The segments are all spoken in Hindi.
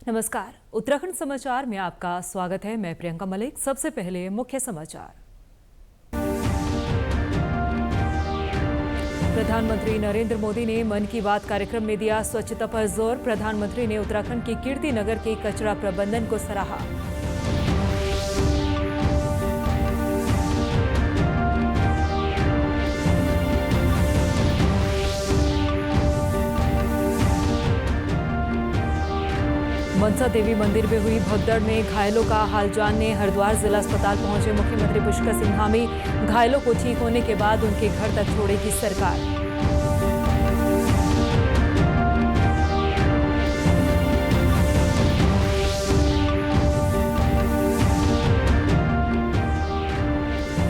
नमस्कार, उत्तराखंड समाचार में आपका स्वागत है। मैं प्रियंका मलिक। सबसे पहले मुख्य समाचार। प्रधानमंत्री नरेंद्र मोदी ने मन की बात कार्यक्रम में दिया स्वच्छता पर जोर। प्रधानमंत्री ने उत्तराखंड के कीर्ति नगर के कचरा प्रबंधन को सराहा। मनसा देवी मंदिर में हुई भगदड़ में घायलों का हाल जानने हरिद्वार जिला अस्पताल पहुंचे मुख्यमंत्री पुष्कर सिंह धामी। घायलों को ठीक होने के बाद उनके घर तक छोड़ेगी सरकार।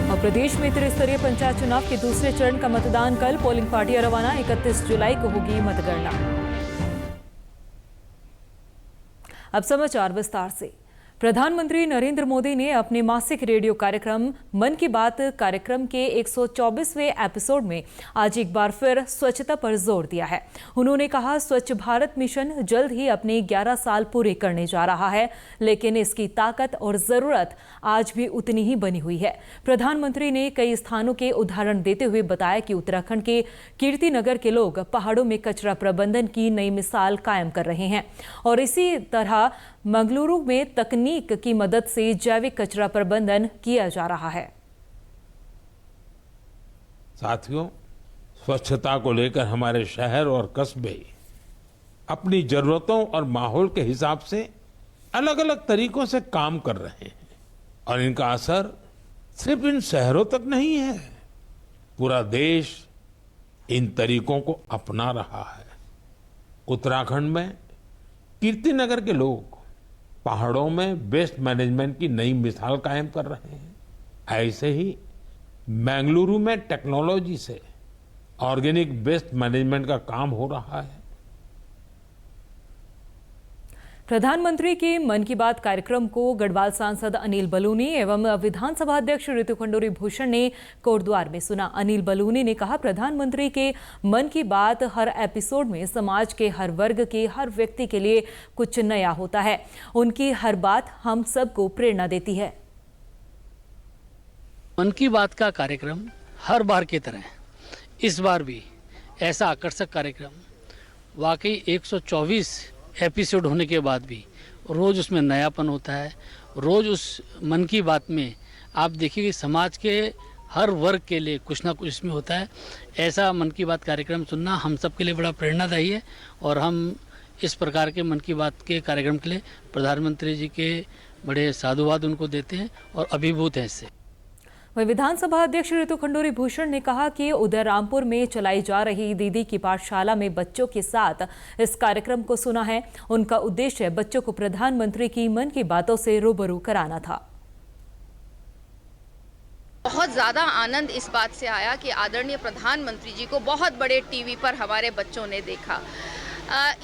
और प्रदेश में त्रिस्तरीय पंचायत चुनाव के दूसरे चरण का मतदान कल। पोलिंग पार्टियां रवाना। 31 जुलाई को होगी मतगणना। अब समाचार विस्तार से। प्रधानमंत्री नरेंद्र मोदी ने अपने मासिक रेडियो कार्यक्रम मन की बात कार्यक्रम के 124वें एपिसोड में आज एक बार फिर स्वच्छता पर जोर दिया है। उन्होंने कहा, स्वच्छ भारत मिशन जल्द ही अपने 11 साल पूरे करने जा रहा है, लेकिन इसकी ताकत और जरूरत आज भी उतनी ही बनी हुई है। प्रधानमंत्री ने कई स्थानों के उदाहरण देते हुए बताया कि उत्तराखंड के कीर्ति नगर के लोग पहाड़ों में कचरा प्रबंधन की नई मिसाल कायम कर रहे हैं और इसी तरह मंगलुरु में तकनीक की मदद से जैविक कचरा प्रबंधन किया जा रहा है। साथियों, स्वच्छता को लेकर हमारे शहर और कस्बे अपनी जरूरतों और माहौल के हिसाब से अलग अलग तरीकों से काम कर रहे हैं और इनका असर सिर्फ इन शहरों तक नहीं है, पूरा देश इन तरीकों को अपना रहा है। उत्तराखंड में कीर्ति नगर के लोग पहाड़ों में वेस्ट मैनेजमेंट की नई मिसाल कायम कर रहे हैं। ऐसे ही बेंगलुरु में टेक्नोलॉजी से ऑर्गेनिक वेस्ट मैनेजमेंट का काम हो रहा है। प्रधानमंत्री के मन की बात कार्यक्रम को गढ़वाल सांसद अनिल बलूनी एवं विधानसभा अध्यक्ष ऋतु खंडूरी भूषण ने कोटद्वार में सुना। अनिल बलूनी ने कहा, प्रधानमंत्री के मन की बात हर एपिसोड में समाज के हर वर्ग के हर व्यक्ति के लिए कुछ नया होता है। उनकी हर बात हम सबको प्रेरणा देती है। मन की बात का कार्यक्रम हर बार की तरह इस बार भी ऐसा आकर्षक कार्यक्रम, वाकई 124 एपिसोड होने के बाद भी रोज़ उसमें नयापन होता है। रोज़ उस मन की बात में आप देखिए कि समाज के हर वर्ग के लिए कुछ ना कुछ इसमें होता है। ऐसा मन की बात कार्यक्रम सुनना हम सब के लिए बड़ा प्रेरणादायी है और हम इस प्रकार के मन की बात के कार्यक्रम के लिए प्रधानमंत्री जी के बड़े साधुवाद उनको देते हैं और अभिभूत हैं इससे। वहीं विधानसभा अध्यक्ष ऋतु खंडूरी भूषण ने कहा कि उदयरामपुर में चलाई जा रही दीदी की पाठशाला में बच्चों के साथ इस कार्यक्रम को सुना है। उनका उद्देश्य बच्चों को प्रधानमंत्री की मन की बातों से रूबरू कराना था। बहुत ज़्यादा आनंद इस बात से आया कि आदरणीय प्रधानमंत्री जी को बहुत बड़े टीवी पर हमारे बच्चों ने देखा।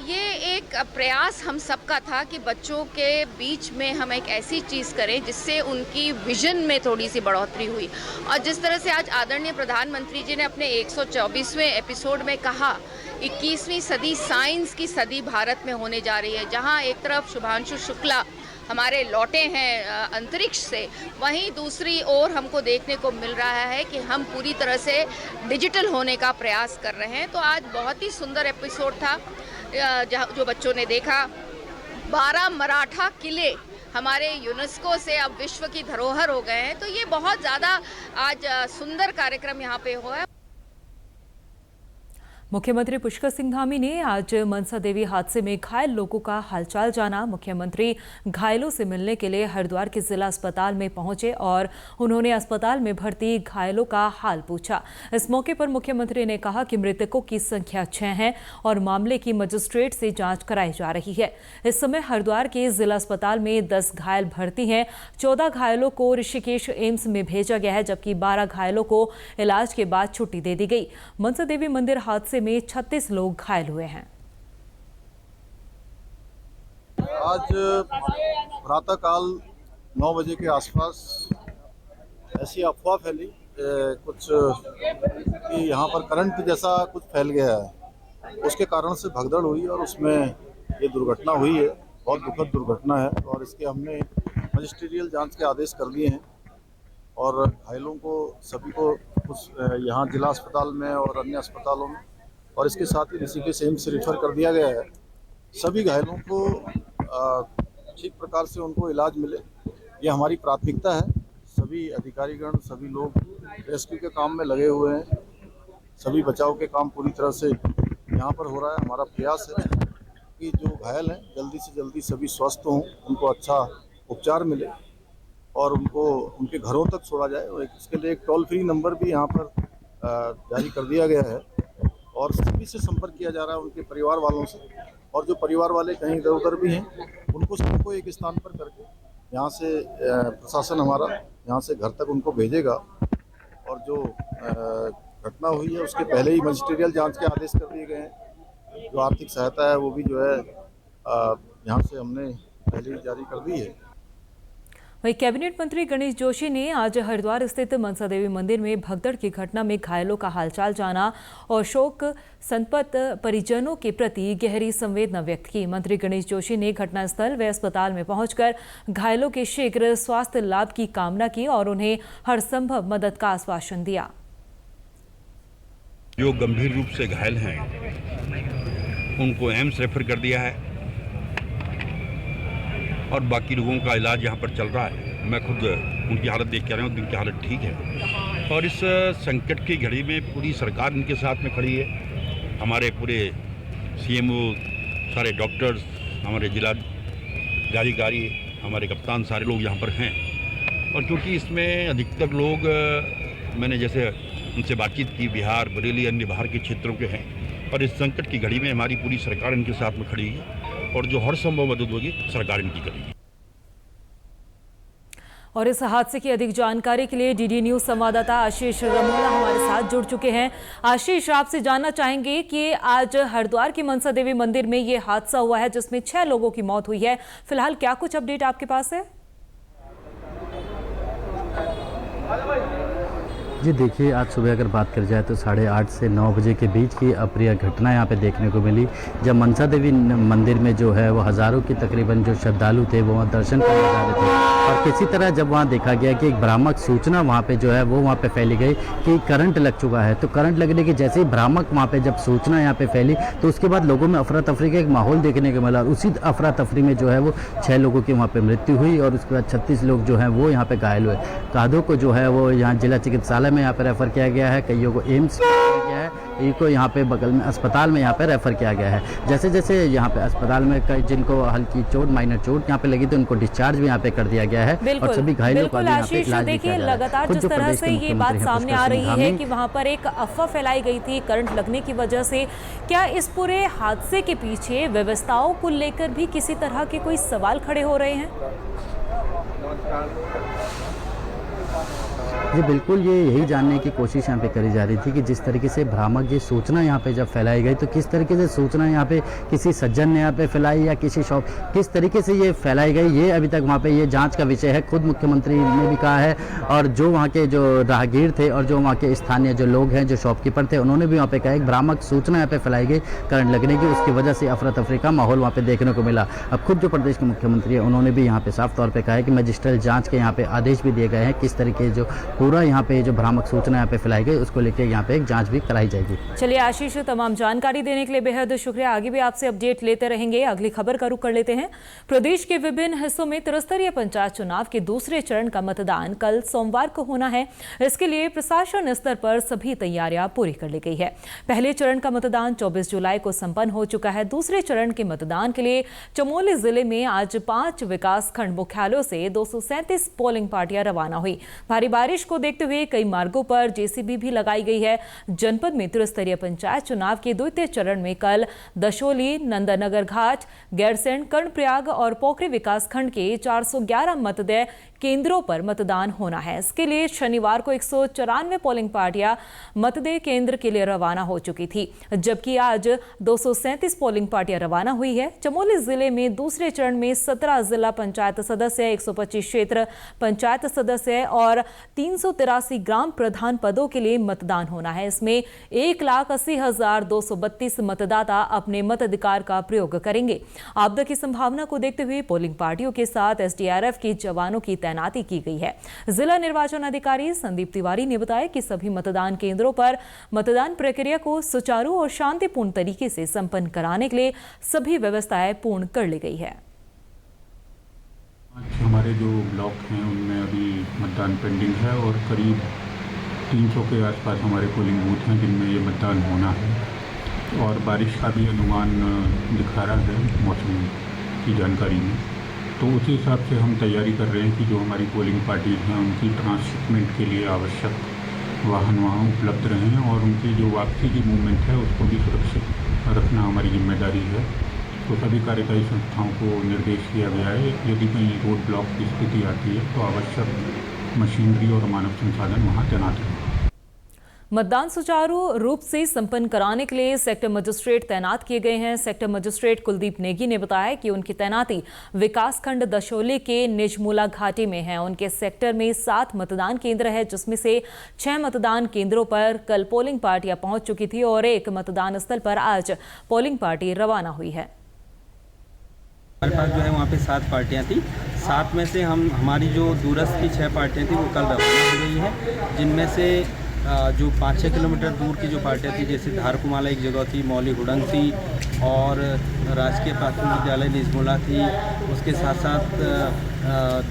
ये एक प्रयास हम सबका था कि बच्चों के बीच में हम एक ऐसी चीज़ करें जिससे उनकी विजन में थोड़ी सी बढ़ोतरी हुई। और जिस तरह से आज आदरणीय प्रधानमंत्री जी ने अपने 124वें एपिसोड में कहा, 21वीं सदी साइंस की सदी भारत में होने जा रही है, जहां एक तरफ शुभांशु शुक्ला हमारे लौटे हैं अंतरिक्ष से, वहीं दूसरी ओर हमको देखने को मिल रहा है कि हम पूरी तरह से डिजिटल होने का प्रयास कर रहे हैं। तो आज बहुत ही सुंदर एपिसोड था जो बच्चों ने देखा। 12 मराठा किले हमारे यूनेस्को से अब विश्व की धरोहर हो गए हैं। तो ये बहुत ज़्यादा आज सुंदर कार्यक्रम यहाँ पे हुआ है। मुख्यमंत्री पुष्कर सिंह धामी ने आज मनसा देवी हादसे में घायल लोगों का हालचाल जाना। मुख्यमंत्री घायलों से मिलने के लिए हरिद्वार के जिला अस्पताल में पहुंचे और उन्होंने अस्पताल में भर्ती घायलों का हाल पूछा। इस मौके पर मुख्यमंत्री ने कहा कि मृतकों की संख्या 6 है और मामले की मजिस्ट्रेट से जांच कराई जा रही है। इस समय हरिद्वार के जिला अस्पताल में 10 घायल भर्ती हैं। 14 घायलों को ऋषिकेश एम्स में भेजा गया है, जबकि 12 घायलों को इलाज के बाद छुट्टी दे दी गई। मनसा देवी मंदिर हादसे में 36 लोग घायल हुए हैं। आज प्रातःकाल 9 बजे के आसपास ऐसी अफवाह फैली कुछ कि यहाँ पर करंट जैसा कुछ फैल गया है, उसके कारण से भगदड़ हुई और उसमें ये दुर्घटना हुई है। बहुत दुखद दुर्घटना है और इसके हमने मजिस्ट्रियल जांच के आदेश कर दिए हैं और घायलों को सभी को उस यहाँ जिला अस्पताल में और अन्य अस्पतालों में और इसके साथ ही ऋषिकेश एम्स से रेफर कर दिया गया है। सभी घायलों को ठीक प्रकार से उनको इलाज मिले, ये हमारी प्राथमिकता है। सभी अधिकारीगण, सभी लोग रेस्क्यू के काम में लगे हुए हैं, सभी बचाव के काम पूरी तरह से यहाँ पर हो रहा है। हमारा प्रयास है कि जो घायल हैं जल्दी से जल्दी सभी स्वस्थ हों, उनको अच्छा उपचार मिले और उनको उनके घरों तक छोड़ा जाए। और इसके लिए एक टोल फ्री नंबर भी यहाँ पर जारी कर दिया गया है और सभी से संपर्क किया जा रहा है, उनके परिवार वालों से। और जो परिवार वाले कहीं इधर उधर भी हैं उनको सबको एक स्थान पर करके यहाँ से प्रशासन हमारा यहाँ से घर तक उनको भेजेगा। और जो घटना हुई है उसके पहले ही मजिस्ट्रियल जांच के आदेश कर दिए गए हैं। जो आर्थिक सहायता है वो भी जो है यहाँ से हमने पहले ही जारी कर दी है। वहीं कैबिनेट मंत्री गणेश जोशी ने आज हरिद्वार स्थित मनसा देवी मंदिर में भगदड़ की घटना में घायलों का हालचाल जाना और शोक संतप्त परिजनों के प्रति गहरी संवेदना व्यक्त की। मंत्री गणेश जोशी ने घटनास्थल व अस्पताल में पहुंचकर घायलों के शीघ्र स्वास्थ्य लाभ की कामना की और उन्हें हर संभव मदद का आश्वासन दिया। जो गंभीर रूप से घायल हैं उनको एम्स रेफर कर दिया है और बाकी लोगों का इलाज यहाँ पर चल रहा है। मैं खुद उनकी हालत देख के आ रहा हूँ, उनकी हालत ठीक है और इस संकट की घड़ी में पूरी सरकार उनके साथ में खड़ी है। हमारे पूरे सीएमओ, सारे डॉक्टर्स, हमारे जिला अधिकारी, हमारे कप्तान, सारे लोग यहाँ पर हैं। और क्योंकि इसमें अधिकतर लोग मैंने जैसे उनसे बातचीत की बिहार, बरेली, अन्य बाहर के क्षेत्रों के हैं और इस संकट की घड़ी में हमारी पूरी सरकार इनके साथ में खड़ी है और जो हर संभव मदद होगी सरकार इनकी करेगी। और इस हादसे की अधिक जानकारी के लिए डीडी न्यूज संवाददाता आशीष रमोला हमारे साथ जुड़ चुके हैं। आशीष, आपसे जानना चाहेंगे कि आज हरिद्वार की मनसा देवी मंदिर में ये हादसा हुआ है जिसमें 6 लोगों की मौत हुई है। फिलहाल क्या कुछ अपडेट आपके पास है? जी देखिए, आज सुबह अगर बात कर जाए तो 8:30 से 9 बजे के बीच की अप्रिय घटना यहाँ पे देखने को मिली, जब मनसा देवी मंदिर में जो है वो हज़ारों की तकरीबन जो श्रद्धालु थे वो वहाँ दर्शन करने जा रहे थे और किसी तरह जब वहाँ देखा गया कि एक भ्रामक सूचना वहाँ पे जो है वो वहाँ पे फैली गई कि करंट लग चुका है। तो करंट लगने की जैसे ही भ्रामक वहाँ पे जब सूचना यहाँ पे फैली तो उसके बाद लोगों में अफरा तफरी का एक माहौल देखने को मिला। उसी अफरा तफरी में जो है वो 6 लोगों की वहाँ पे मृत्यु हुई और उसके बाद 36 लोग जो हैं वो यहाँ पे घायल हुए। कादों को जो है वो यहाँ जिला चिकित्सालय में यहाँ पे रेफर किया गया है, कईयों को एम्स किया गया है, एक को यहाँ पे बगल में अस्पताल में यहाँ पे रेफर किया गया है। जैसे जैसे यहाँ पे अस्पताल में कई जिनको हल्की चोट, माइनर चोट यहाँ पे लगी तो उनको डिस्चार्ज भी यहाँ पे कर दिया गया है और सभी घायलों का यहाँ पे इलाज भी किया जा रहा है। लगातार जिस तरह से ये बात सामने आ रही है कि वहाँ पर एक अफवाह फैलाई गई थी करंट लगने की वजह से, क्या इस पूरे हादसे के पीछे व्यवस्थाओं को लेकर भी किसी तरह के कोई सवाल खड़े हो रहे हैं? जी बिल्कुल, ये यही जानने की कोशिश यहाँ पे करी जा रही थी कि जिस तरीके से भ्रामक ये सूचना यहाँ पे जब फैलाई गई तो किस तरीके से सूचना यहाँ पे किसी सज्जन ने यहाँ पे फैलाई या किसी शॉप, किस तरीके से ये फैलाई गई ये अभी तक वहाँ पे ये जांच का विषय है। खुद मुख्यमंत्री ने भी कहा है और जो वहाँ के जो राहगीर थे और जो वहाँ के स्थानीय जो लोग हैं, जो शॉपकीपर थे, उन्होंने भी वहाँ पे कहा एक भ्रामक सूचना यहाँ पे फैलाई गई करंट लगने की, उसकी वजह से अफरा तफरी का माहौल वहाँ पे देखने को मिला। अब खुद जो प्रदेश के मुख्यमंत्री है उन्होंने भी यहाँ पे साफ तौर पर कहा है कि मजिस्ट्रियल जाँच के यहाँ पे आदेश भी दिए गए हैं, किस तरीके जो पूरा यहाँ पे जो भ्रामक सूचना यहाँ पे फैलाई गई उसको लेकर यहाँ पे एक जांच भी कराई जाएगी। चलिए आशीष, तमाम जानकारी देने के लिए बेहद शुक्रिया। आगे भी आपसे अपडेट लेते रहेंगे। अगली खबर का रुख कर लेते हैं। प्रदेश के विभिन्न हिस्सों में त्रिस्तरीय पंचायत चुनाव के दूसरे चरण का मतदान कल सोमवार को होना है। इसके लिए प्रशासन स्तर पर सभी तैयारियां पूरी कर ली गई है। पहले चरण का मतदान 24 जुलाई को संपन्न हो चुका है। दूसरे चरण के मतदान के लिए चमोली जिले में आज 5 विकास खंड मुख्यालयों से 237 पोलिंग पार्टियां रवाना हुई। भारी बारिश को देखते हुए कई मार्गों पर जेसीबी भी लगाई गई है। जनपद में त्रिस्तरीय पंचायत चुनाव के द्वितीय चरण में कल दशोली, नंदनगर घाट, गैरसैंण, कर्णप्रयाग और पोखरी विकास खंड के 411 मतदेय केंद्रों पर मतदान होना है। इसके लिए शनिवार को 194 पोलिंग पार्टियां मतदेय केंद्र के लिए रवाना हो चुकी थी, जबकि आज 237 पोलिंग पार्टियां रवाना हुई है। चमोली जिले में दूसरे चरण में 17 जिला पंचायत सदस्य, 125 क्षेत्र पंचायत सदस्य और 383 ग्राम प्रधान पदों के लिए मतदान होना है। इसमें 1,80,232 मतदाता अपने मताधिकार का प्रयोग करेंगे। आपदा की संभावना को देखते हुए पोलिंग पार्टियों के साथ एसडीआरएफ के जवानों की तैनाती की गई है। जिला निर्वाचन अधिकारी संदीप तिवारी ने बताया कि सभी मतदान केंद्रों पर मतदान प्रक्रिया को सुचारू और शांतिपूर्ण तरीके से संपन्न कराने के लिए सभी व्यवस्थाएं पूर्ण कर ली गई है। हमारे जो ब्लॉक हैं उनमें अभी मतदान पेंडिंग है और करीब 300 के आसपास हमारे पोलिंग बूथ हैं जिनमें ये मतदान होना है और बारिश का भी अनुमान दिखा रहा है मौसम की जानकारी में। तो उसी हिसाब से हम तैयारी कर रहे हैं कि जो हमारी पोलिंग पार्टीज हैं उनकी ट्रांसशिपमेंट के लिए आवश्यक वाहन वहाँ उपलब्ध रहें और उनकी जो वापसी की मूवमेंट है उसको भी सुरक्षित रखना हमारी जिम्मेदारी है। तो सभी कार्यकारी संस्थाओं को निर्देश दिया गया है, यदि कहीं रोड ब्लॉक की स्थिति आती है तो आवश्यक मशीनरी और मानव संसाधन वहाँ तैनात रहें। मतदान सुचारू रूप से संपन्न कराने के लिए सेक्टर मजिस्ट्रेट तैनात किए गए हैं। सेक्टर मजिस्ट्रेट कुलदीप नेगी ने बताया कि उनकी तैनाती विकासखंड दशोली के निजमुला घाटी में है। उनके सेक्टर में 7 मतदान केंद्र है, जिसमें से 6 मतदान केंद्रों पर कल पोलिंग पार्टियां पहुंच चुकी थी और 1 मतदान स्थल पर आज पोलिंग पार्टी रवाना हुई है। हमारे पास जो है वहाँ पे 7 पार्टियाँ थी। 7 में से हमारी जो दूरस्थ की 6 पार्टियाँ थी वो कल रवाना हो गई है, जिनमें से जो 5-6 किलोमीटर दूर की जो पार्टियाँ थी, जैसे धारकुमाला एक जगह थी, मौली हुडंग थी और राजकीय प्राथमिक विद्यालय निजमुला थी, उसके साथ साथ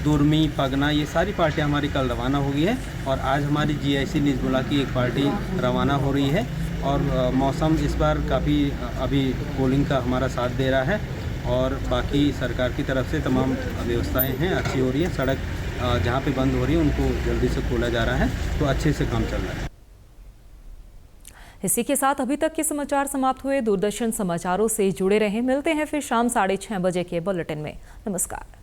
दुर्मी, पगना, ये सारी पार्टियाँ हमारी कल रवाना हो गई है और आज हमारी जीआईसी निजमुला की एक पार्टी रवाना हो रही है। और मौसम इस बार काफ़ी अभी पोलिंग का हमारा साथ दे रहा है और बाकी सरकार की तरफ से तमाम व्यवस्थाएं हैं, अच्छी हो रही है। सड़क जहां पे बंद हो रही है उनको जल्दी से खोला जा रहा है, तो अच्छे से काम चल रहा है। इसी के साथ अभी तक के समाचार समाप्त हुए। दूरदर्शन समाचारों से जुड़े रहें। मिलते हैं फिर शाम 6:30 बजे के बुलेटिन में। नमस्कार।